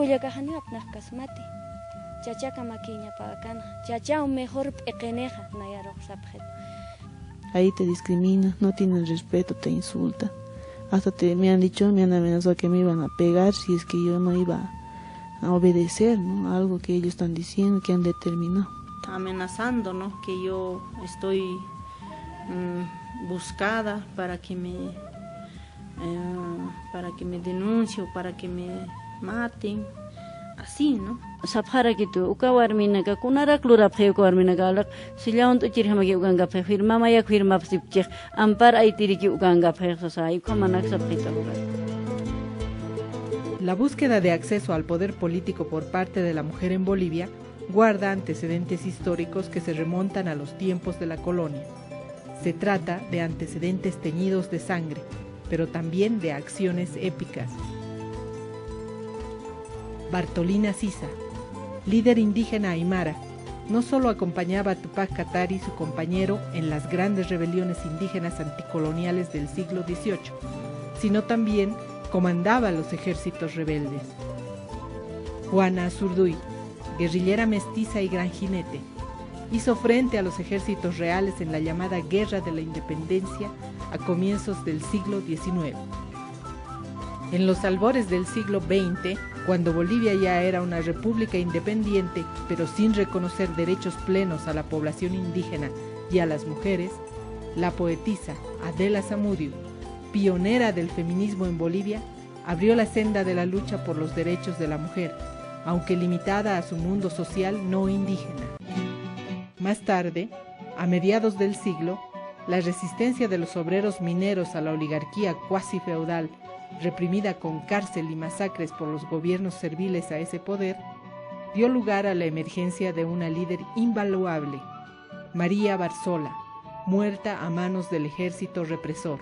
kullakajani apnaq kasmati chachaka maquiña pagana chachao mejor pequeneja nayaro sapjet. Ahí te discrimina, no tienen respeto, te insulta. Hasta me han dicho, me han amenazado que me iban a pegar si es que yo no iba a obedecer, ¿no? Algo que ellos están diciendo, que han determinado. Amenazando, ¿no? Que yo estoy buscada para que me denuncie o para que me maten, así, ¿no? Sabhara kitu ukawarminaga kunara kluraphe ukawarminaga sillaun tuchirhamagi ugangaphe firma maya firma sipcheh ampar aitiriki ugangaphe sosai komanak sapita lugar. La búsqueda de acceso al poder político por parte de la mujer en Bolivia guarda antecedentes históricos que se remontan a los tiempos de la colonia. Se trata de antecedentes teñidos de sangre, pero también de acciones épicas. Bartolina Sisa, líder indígena aymara, no solo acompañaba a Tupac Katari, su compañero, en las grandes rebeliones indígenas anticoloniales del siglo XVIII, sino también comandaba los ejércitos rebeldes. Juana Azurduy, guerrillera mestiza y gran jinete, hizo frente a los ejércitos reales en la llamada Guerra de la Independencia a comienzos del siglo XIX. En los albores del siglo XX, cuando Bolivia ya era una república independiente, pero sin reconocer derechos plenos a la población indígena y a las mujeres, la poetisa Adela Zamudio, pionera del feminismo en Bolivia, abrió la senda de la lucha por los derechos de la mujer, aunque limitada a su mundo social no indígena. Más tarde, a mediados del siglo, la resistencia de los obreros mineros a la oligarquía cuasi feudal, reprimida con cárcel y masacres por los gobiernos serviles a ese poder, dio lugar a la emergencia de una líder invaluable, María Barzola, muerta a manos del ejército represor.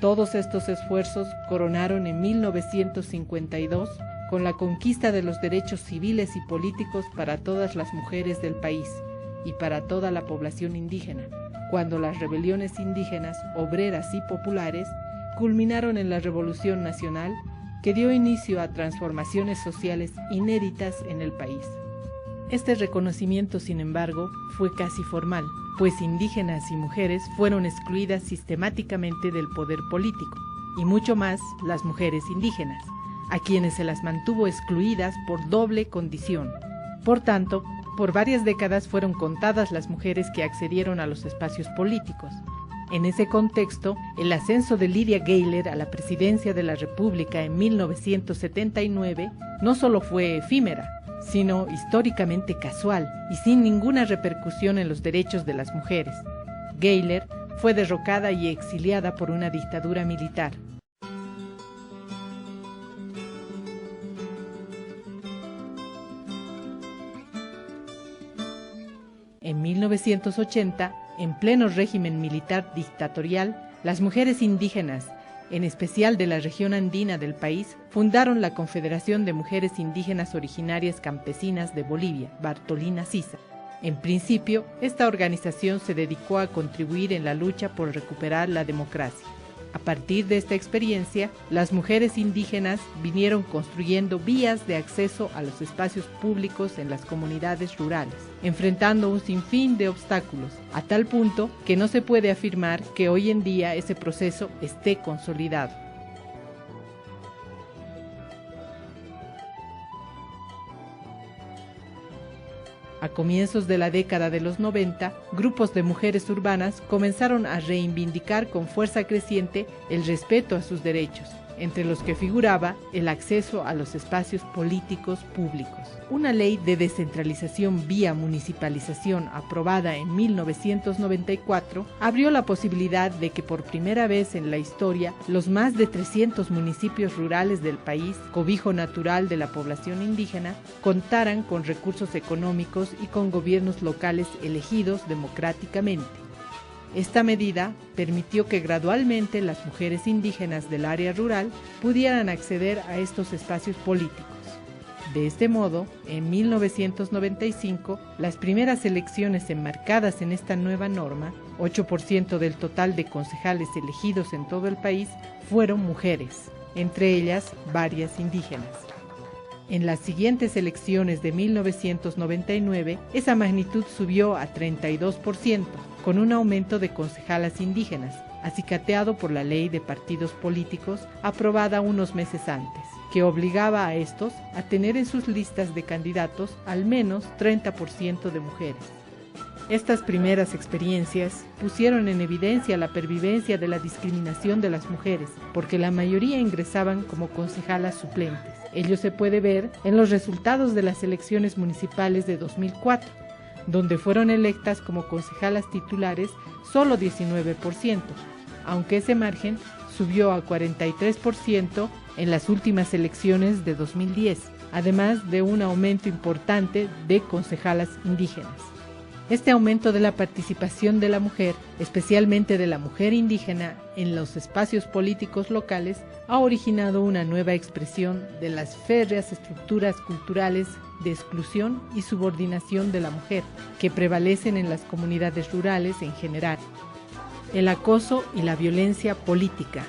Todos estos esfuerzos coronaron en 1952 con la conquista de los derechos civiles y políticos para todas las mujeres del país y para toda la población indígena, cuando las rebeliones indígenas, obreras y populares culminaron en la Revolución Nacional, que dio inicio a transformaciones sociales inéditas en el país. Este reconocimiento, sin embargo, fue casi formal, pues indígenas y mujeres fueron excluidas sistemáticamente del poder político, y mucho más las mujeres indígenas, a quienes se las mantuvo excluidas por doble condición. Por tanto, por varias décadas fueron contadas las mujeres que accedieron a los espacios políticos. En ese contexto, el ascenso de Lydia Gayler a la presidencia de la República en 1979 no solo fue efímera, sino históricamente casual y sin ninguna repercusión en los derechos de las mujeres. Gayler fue derrocada y exiliada por una dictadura militar. En 1980, en pleno régimen militar dictatorial, las mujeres indígenas, en especial de la región andina del país, fundaron la Confederación de Mujeres Indígenas Originarias Campesinas de Bolivia, Bartolina Sisa. En principio, esta organización se dedicó a contribuir en la lucha por recuperar la democracia. A partir de esta experiencia, las mujeres indígenas vinieron construyendo vías de acceso a los espacios públicos en las comunidades rurales, enfrentando un sinfín de obstáculos, a tal punto que no se puede afirmar que hoy en día ese proceso esté consolidado. A comienzos de la década de los 90, grupos de mujeres urbanas comenzaron a reivindicar con fuerza creciente el respeto a sus derechos, entre los que figuraba el acceso a los espacios políticos públicos. Una ley de descentralización vía municipalización aprobada en 1994 abrió la posibilidad de que por primera vez en la historia los más de 300 municipios rurales del país, cobijo natural de la población indígena, contaran con recursos económicos y con gobiernos locales elegidos democráticamente. Esta medida permitió que gradualmente las mujeres indígenas del área rural pudieran acceder a estos espacios políticos. De este modo, en 1995, las primeras elecciones enmarcadas en esta nueva norma, 8% del total de concejales elegidos en todo el país, fueron mujeres, entre ellas varias indígenas. En las siguientes elecciones de 1999, esa magnitud subió a 32%, con un aumento de concejalas indígenas, acicateado por la Ley de Partidos Políticos aprobada unos meses antes, que obligaba a estos a tener en sus listas de candidatos al menos 30% de mujeres. Estas primeras experiencias pusieron en evidencia la pervivencia de la discriminación de las mujeres, porque la mayoría ingresaban como concejalas suplentes. Ello se puede ver en los resultados de las elecciones municipales de 2004, donde fueron electas como concejalas titulares solo 19%, aunque ese margen subió a 43% en las últimas elecciones de 2010, además de un aumento importante de concejalas indígenas. Este aumento de la participación de la mujer, especialmente de la mujer indígena, en los espacios políticos locales, ha originado una nueva expresión de las férreas estructuras culturales de exclusión y subordinación de la mujer, que prevalecen en las comunidades rurales en general. El acoso y la violencia política.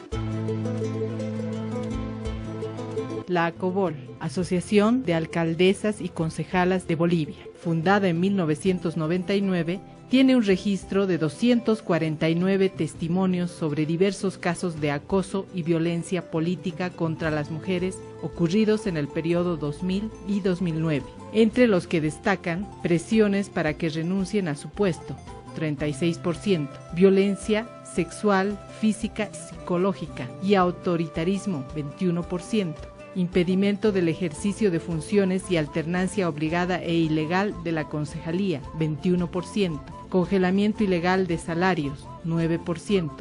La ACOBOL, Asociación de Alcaldesas y Concejalas de Bolivia, fundada en 1999, tiene un registro de 249 testimonios sobre diversos casos de acoso y violencia política contra las mujeres ocurridos en el periodo 2000 y 2009, entre los que destacan presiones para que renuncien a su puesto, 36%, violencia sexual, física, psicológica y autoritarismo, 21%. Impedimento del ejercicio de funciones y alternancia obligada e ilegal de la concejalía, 21%, congelamiento ilegal de salarios, 9%,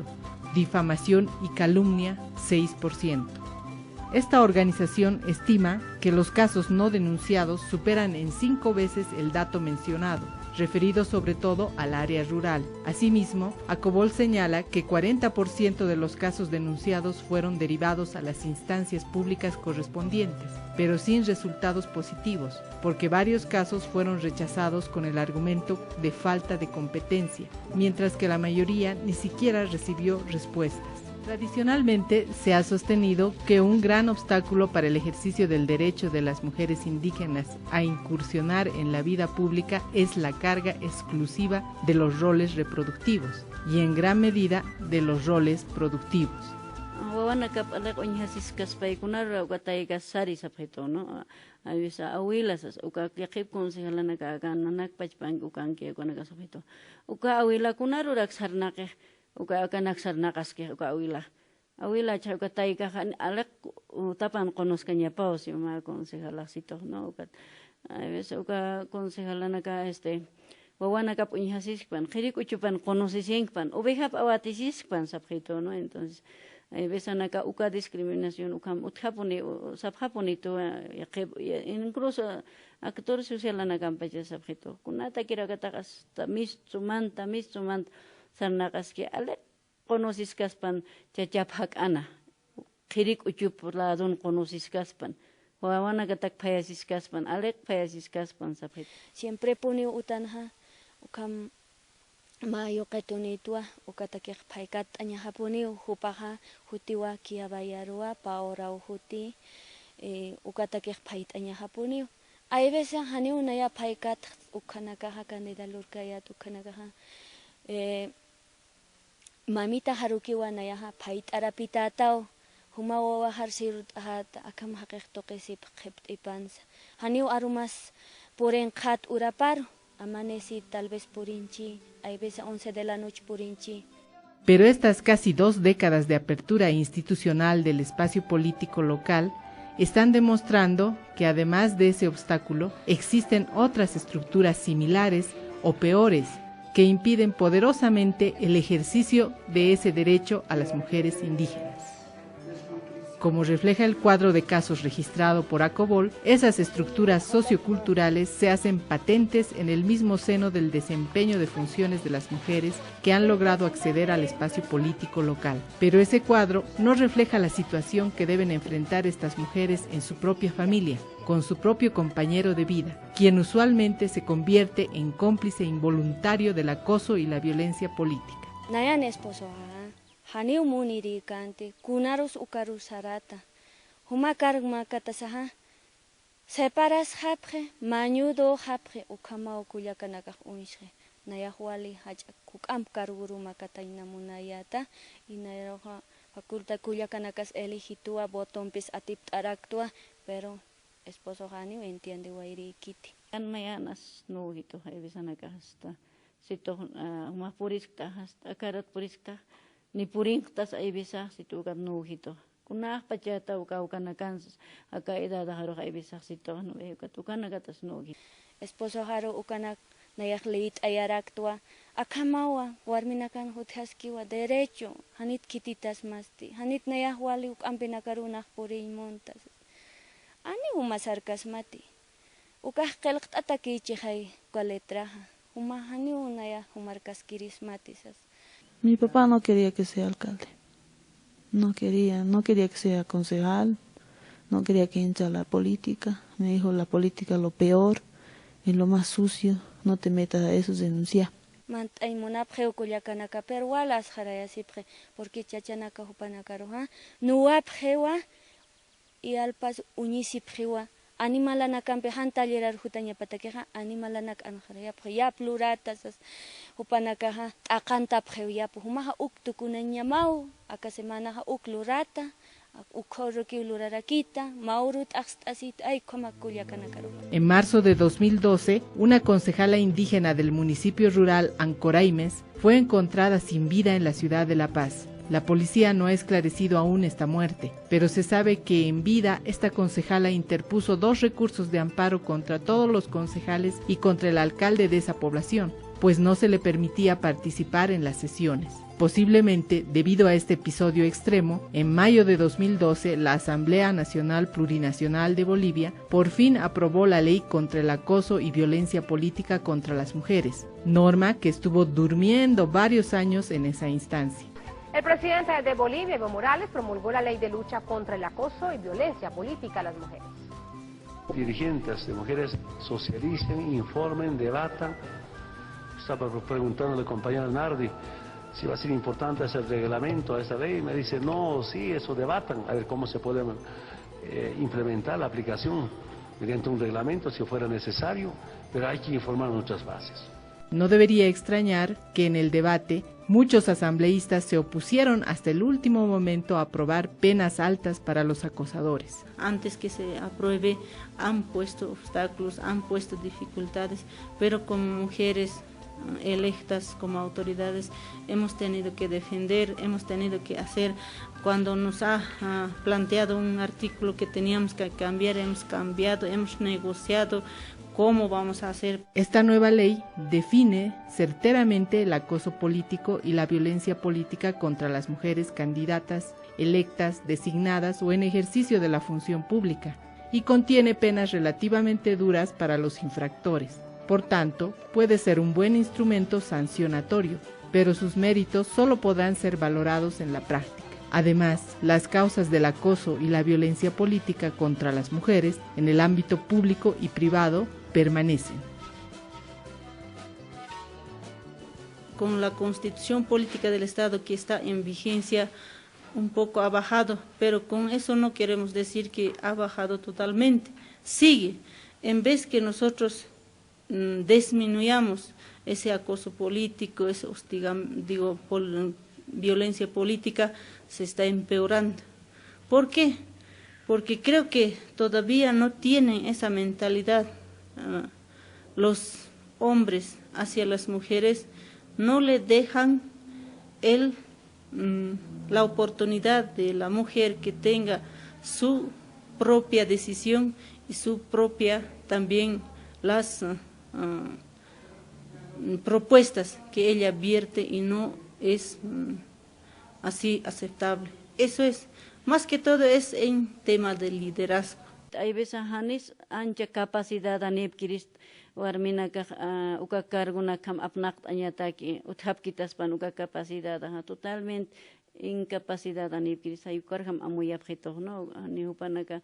difamación y calumnia, 6%. Esta organización estima que los casos no denunciados superan en 5 veces el dato mencionado, referido sobre todo al área rural. Asimismo, ACOBOL señala que 40% de los casos denunciados fueron derivados a las instancias públicas correspondientes, pero sin resultados positivos, porque varios casos fueron rechazados con el argumento de falta de competencia, mientras que la mayoría ni siquiera recibió respuestas. Tradicionalmente se ha sostenido que un gran obstáculo para el ejercicio del derecho de las mujeres indígenas a incursionar en la vida pública es la carga exclusiva de los roles reproductivos y en gran medida de los roles productivos. Awila chauka taika alak tapan conozcaña paus y ma concejalacito no a veces uka concejalana ka wawana ka puñasispan khirikuchupan conocisinkpan ubehap awatisispan sabjito no entonces a veces anaka uka discriminación ukam uthapuni sabjapunito incluso actor social ana campaña sabjito kunata kirakatakas tamis sumanta sarnaqaski alak conocizcaspan chachapaq ana qirik uchup ladun conocizcaspan wawanagatak phayasiscaspan alek phayasiscaspan sapit siempre pone utanha ukam mayo qetunitua ukatakik phaykat añaha pone hupaha hutiwa kiabayarua paora huti ukatakik phayt añaha pone hay veces hani unaya phaykat ukhanaka kanidalurkayat ukhanaka mamita haruki wanayaha phait arapita tao humawa harsirut ahat akam haqiqto qisip qipt ipans haniu arumas puren khat urapar amaneci tal vez purinchi hay veces 11 de la noche purinchi. Pero estas casi 2 décadas de apertura institucional del espacio político local están demostrando que además de ese obstáculo existen otras estructuras similares o peores que impiden poderosamente el ejercicio de ese derecho a las mujeres indígenas. Como refleja el cuadro de casos registrado por ACOBOL, esas estructuras socioculturales se hacen patentes en el mismo seno del desempeño de funciones de las mujeres que han logrado acceder al espacio político local. Pero ese cuadro no refleja la situación que deben enfrentar estas mujeres en su propia familia, con su propio compañero de vida, quien usualmente se convierte en cómplice involuntario del acoso y la violencia política. Nayan esposo haniu muniri kante kunarus ukarus sarata huma kargma katasaha separas hapre mañudo hapre ukama ukullakanaka unshre nayahwali hacha kukam karguruma kataina munayata inaroja faculta kullakanakas elegitua botompis atiptaraktua pero esposo hani entiende wairi kiti kan mayanas no hito hay bisanaka hasta sito uma purikta hasta akarat purikta ni puringtas ay bisa sito kan no hito kunah pachata ukana kansas aka edad haro ay bisa sito no ukana gatas no esposo haro ukana nayak leit ayaraktua akamawa warminakan huthaskiwa derecho hanit kititas masti hanit nayahwali ukampinakarunaq purimontas ani uma sarkasmati ukah qelqt'ata kichijay kaletraja uma hani unaya humarkaskirismatisas. Mi papá no quería que sea alcalde, no quería que sea concejal, no quería que entre a la política, me dijo la política lo peor, es lo más sucio, no te metas a eso, denuncia. Mantay munapje ukullakanaka pero walas jarayasipje porque chachanaka hupanakaroja nuapjewa y alpas uñisipjewa animalanakampe hantallerar hutaña patakeja animalanak anjarayapje ya pluratas hupanakaja aqantapje yapu humaja uktukunañamau aka semanaja uklurata En marzo de 2012, una concejala indígena del municipio rural Ancoraimes fue encontrada sin vida en la ciudad de La Paz. La policía no ha esclarecido aún esta muerte, pero se sabe que en vida esta concejala interpuso 2 recursos de amparo contra todos los concejales y contra el alcalde de esa población, pues no se le permitía participar en las sesiones. Posiblemente, debido a este episodio extremo, en mayo de 2012, la Asamblea Nacional Plurinacional de Bolivia por fin aprobó la ley contra el acoso y violencia política contra las mujeres, norma que estuvo durmiendo varios años en esa instancia. El presidente de Bolivia, Evo Morales, promulgó la ley de lucha contra el acoso y violencia política a las mujeres. Dirigentes de mujeres socialicen, informen, debatan. Estaba preguntándole al compañero Nardi si va a ser importante ese reglamento a esa ley. Me dice, no, sí, eso debatan, a ver cómo se puede implementar la aplicación mediante un reglamento si fuera necesario, pero hay que informar nuestras bases. No debería extrañar que en el debate muchos asambleístas se opusieron hasta el último momento a aprobar penas altas para los acosadores. Antes que se apruebe han puesto obstáculos, han puesto dificultades, pero como mujeres electas como autoridades hemos tenido que defender, hemos tenido que hacer. Cuando nos ha planteado un artículo que teníamos que cambiar, hemos cambiado, hemos negociado cómo vamos a hacer. Esta nueva ley define certeramente el acoso político y la violencia política contra las mujeres candidatas, electas, designadas o en ejercicio de la función pública, y contiene penas relativamente duras para los infractores. Por tanto, puede ser un buen instrumento sancionatorio, pero sus méritos solo podrán ser valorados en la práctica. Además, las causas del acoso y la violencia política contra las mujeres en el ámbito público y privado permanecen. Con la Constitución Política del Estado que está en vigencia, un poco ha bajado, pero con eso no queremos decir que ha bajado totalmente. Sigue, en vez que nosotros disminuyamos ese acoso político, ese violencia política, se está empeorando. ¿Por qué? Porque creo que todavía no tienen esa mentalidad. Los hombres hacia las mujeres no le dejan la oportunidad de la mujer que tenga su propia decisión y su propia también las propuestas que ella vierte, y no es así aceptable. Eso es, más que todo es en tema de liderazgo. Hay veces hanis ancha capacidad anib kirist warmina ka uka carguna kam apnakt añataki uthapkitas pan uka capacidad totalmente incapacidad anib kirist hay kargam amuy abjeto no ni upanaka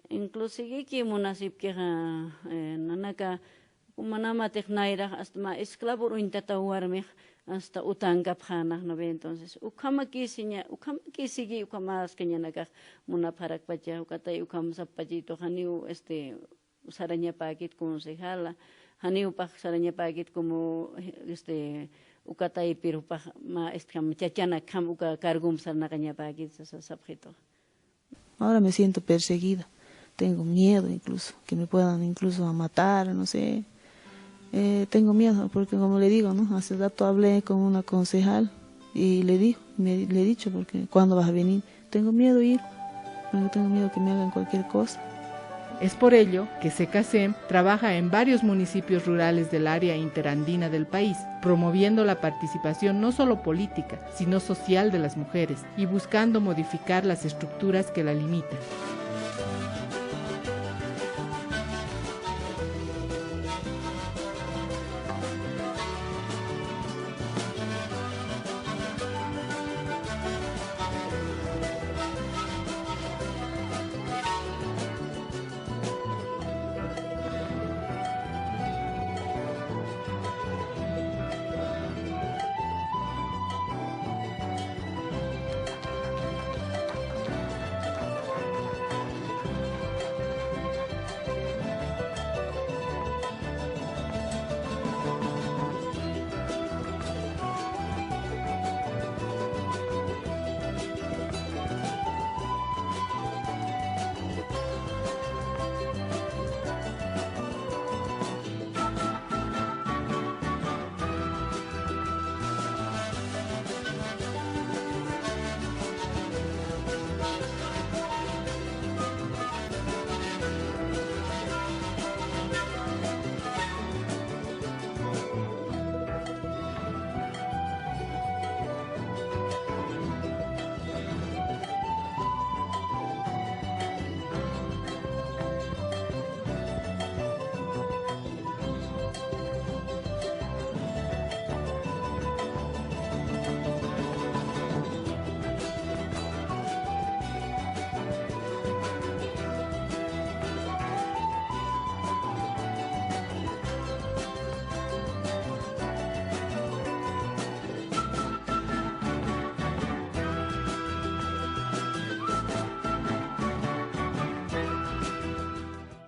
inclusive que munasib que nanaka manama teknaira hasta ma esclavo intata warmih hasta utanga phana no ve. Entonces ukama kisinya ukamas kenya naga munaparak pacha ukatay ukam sapajito haniu sarañapakit concejala, haniupak sarañapakit como ukatay pirupak ma chachana kam uka cargum sarnakañapakit sabjeto. Ahora me siento perseguida, tengo miedo incluso, que me puedan incluso matar, no sé. Tengo miedo porque como le digo, ¿no? Hace rato hablé con una concejal y le he dicho, porque ¿cuándo vas a venir? Tengo miedo de ir, porque tengo miedo que me hagan cualquier cosa. Es por ello que SECASEM trabaja en varios municipios rurales del área interandina del país, promoviendo la participación no solo política, sino social de las mujeres y buscando modificar las estructuras que la limitan.